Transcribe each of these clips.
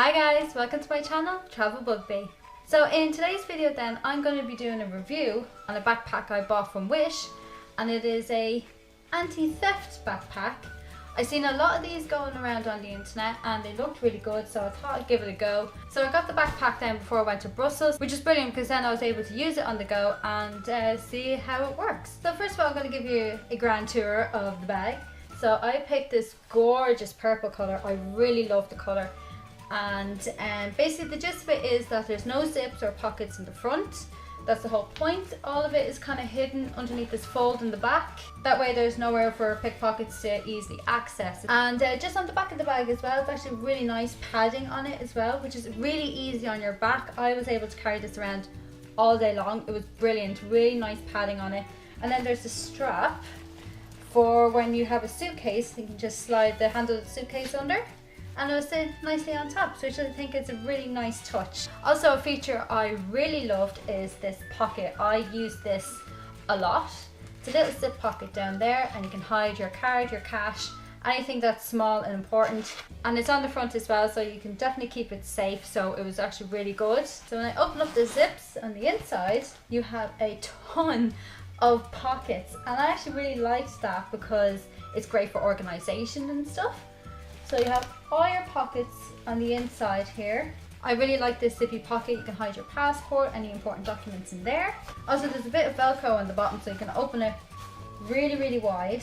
Hi guys, welcome to my channel, Travel Bugbee. So in today's video then, I'm going to be doing a review on a backpack I bought from Wish, and it is a anti-theft backpack. I've seen a lot of these going around on the internet and they looked really good, so I thought I'd give it a go. So I got the backpack then before I went to Brussels, which is brilliant because then I was able to use it on the go and see how it works. So first of all, I'm going to give you a grand tour of the bag. So I picked this gorgeous purple colour. I really love the colour. And basically the gist of it is that there's no zips or pockets in the front. That's the whole point. All of it is kind of hidden underneath this fold in the back. That way there's nowhere for pickpockets to easily access. And just on the back of the bag as well, it's actually really nice padding on it as well, which is really easy on your back. I was able to carry this around all day long. It was brilliant, really nice padding on it. And then there's the strap for when you have a suitcase. You can just slide the handle of the suitcase under, and it'll sit nicely on top, which I think is a really nice touch. Also, a feature I really loved is this pocket. I use this a lot. It's a little zip pocket down there, and you can hide your card, your cash, anything that's small and important. And it's on the front as well, so you can definitely keep it safe. So it was actually really good. So when I open up the zips on the inside, you have a ton of pockets, and I actually really liked that because it's great for organization and stuff. So you have all your pockets on the inside here. I really like this zippy pocket. You can hide your passport, any important documents in there. Also, there's a bit of Velcro on the bottom, so you can open it really wide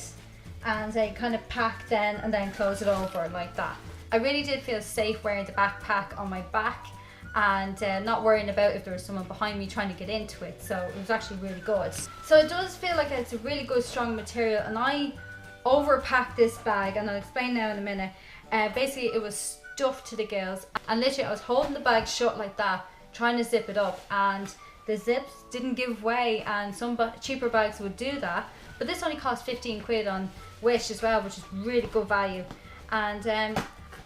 and kind of pack then and then close it over like that. I really did feel safe wearing the backpack on my back and not worrying about if there was someone behind me trying to get into it. So it was actually really good. So it does feel like it's a really good strong material, and I overpacked this bag, and I'll explain now in a minute. Basically it was stuffed to the gills, and literally I was holding the bag shut like that, trying to zip it up, and the zips didn't give way, and some cheaper bags would do that, but this only cost 15 quid on Wish as well, which is really good value. And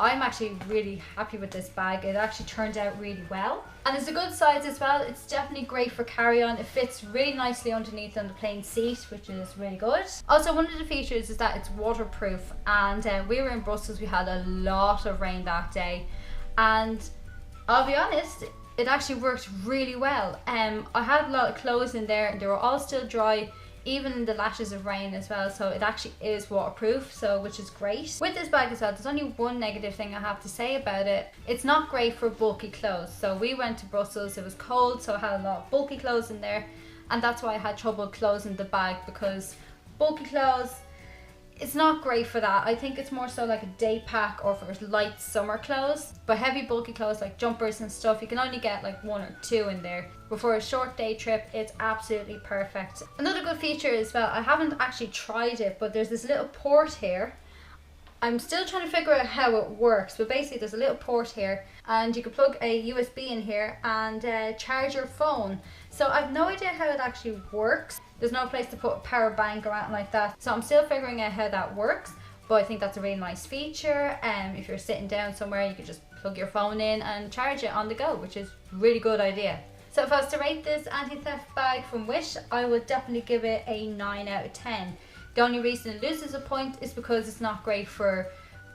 I'm actually really happy with this bag. It actually turned out really well, and it's a good size as well. It's definitely great for carry-on. It fits really nicely underneath on the plain seat, which is really good. Also, one of the features is that it's waterproof, and we were in Brussels. We had a lot of rain that day, and I'll be honest, it actually worked really well. I had a lot of clothes in there and they were all still dry, even in the lashes of rain as well, so it actually is waterproof, so which is great. With this bag as well, there's only one negative thing I have to say about it. It's not great for bulky clothes. So we went to Brussels, it was cold, so I had a lot of bulky clothes in there, and that's why I had trouble closing the bag, because bulky clothes, it's not great for that. I think it's more so like a day pack or for light summer clothes. But heavy bulky clothes like jumpers and stuff, you can only get like one or two in there. But for a short day trip, it's absolutely perfect. Another good feature as well, I haven't actually tried it, but there's this little port here. I'm still trying to figure out how it works, but basically there's a little port here, and you can plug a USB in here and charge your phone. So I've no idea how it actually works. There's no place to put a power bank or anything like that, so I'm still figuring out how that works, but I think that's a really nice feature. If you're sitting down somewhere, you can just plug your phone in and charge it on the go, which is a really good idea. So if I was to rate this anti-theft bag from Wish, I would definitely give it a 9 out of 10. The only reason it loses a point is because it's not great for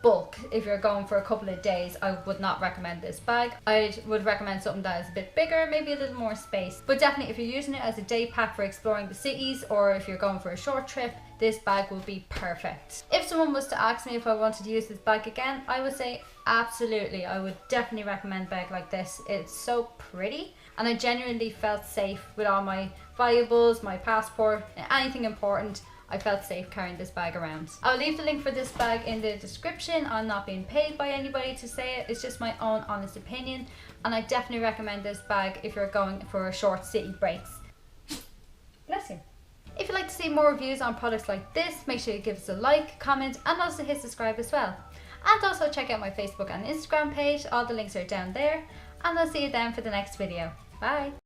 bulk. If you're going for a couple of days, I would not recommend this bag. I would recommend something that is a bit bigger, maybe a little more space. But definitely if you're using it as a day pack for exploring the cities, or if you're going for a short trip, this bag will be perfect. If someone was to ask me if I wanted to use this bag again, I would say absolutely. I would definitely recommend a bag like this. It's so pretty, and I genuinely felt safe with all my valuables, my passport, anything important. I felt safe carrying this bag around. I'll leave the link for this bag in the description. I'm not being paid by anybody to say it. It's just my own honest opinion, and I definitely recommend this bag if you're going for short city breaks. Bless you. If you'd like to see more reviews on products like this, make sure you give us a like, comment, and also hit subscribe as well. And also check out my Facebook and Instagram page. All the links are down there, and I'll see you then for the next video. Bye.